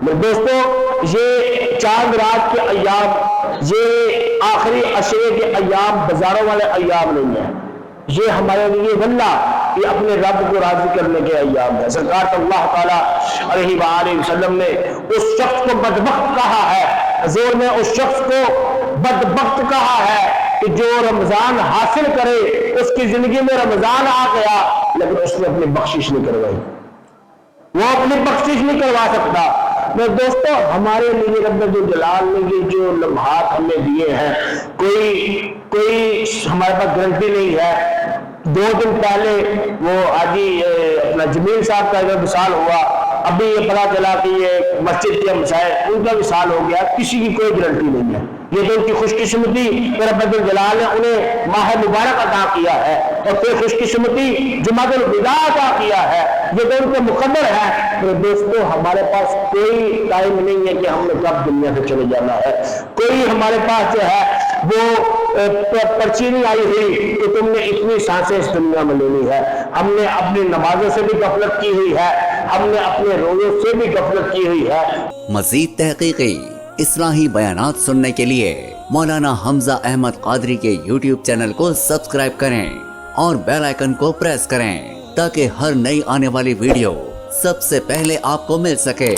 میرے دوستوں، یہ چاند رات کے ایام، یہ آخری عشرے کے ایام بازاروں والے ایام نہیں ہیں، یہ ہمارے لیے واللہ یہ اپنے رب کو راضی کرنے کے ایام ہے۔ سرکار صلی اللہ تعالیٰ علیہ وآلہ وسلم نے اس شخص کو بدبخت کہا ہے، حضور نے اس شخص کو بدبخت کہا ہے کہ جو رمضان حاصل کرے، اس کی زندگی میں رمضان آ گیا لیکن اس نے اپنی بخشش نہیں کروائی، وہ اپنی بخشش نہیں کروا سکتا۔ میرے دوستو، ہمارے لیے رب الجلال نے یہ جو لمحات ہمیں دیے ہیں، کوئی ہمارے پاس گارنٹی نہیں ہے۔ 2 دن پہلے وہ حاجی اپنا جمیل صاحب کا وصال ہوا، ابھی یہ پتا چلا کہ یہ مسجد کے مسائل ان کا وصال ہو گیا، کسی کی کوئی گارنٹی نہیں ہے۔ یہ تو ان کی خوش قسمتی کہ رب الجلال نے انہیں ماہ مبارک عطا کیا ہے، اور پھر خوش قسمتی جمعۃ الوداع عطا کیا ہے، یہ تو ان کے مقدر ہے۔ میرے دوستو، ہمارے پاس کوئی ٹائم نہیں ہے کہ ہم نے کب دنیا سے چلے جانا ہے، کوئی ہمارے پاس جو ہے وہ پرچی نہیں آئی ہوئی کہ تم نے اتنی سانسیں اس دنیا میں لینی ہے۔ ہم نے اپنی نمازوں سے بھی غفلت کی ہوئی ہے، ہم نے اپنے روزوں سے بھی غفلت کی ہوئی ہے۔ مزید تحقیقی اصلاحی بیانات سننے کے لیے مولانا حمزہ احمد قادری کے YouTube چینل کو سبسکرائب کریں اور بیل آئیکن کو پریس کریں تاکہ ہر نئی آنے والی ویڈیو سب سے پہلے آپ کو مل سکے۔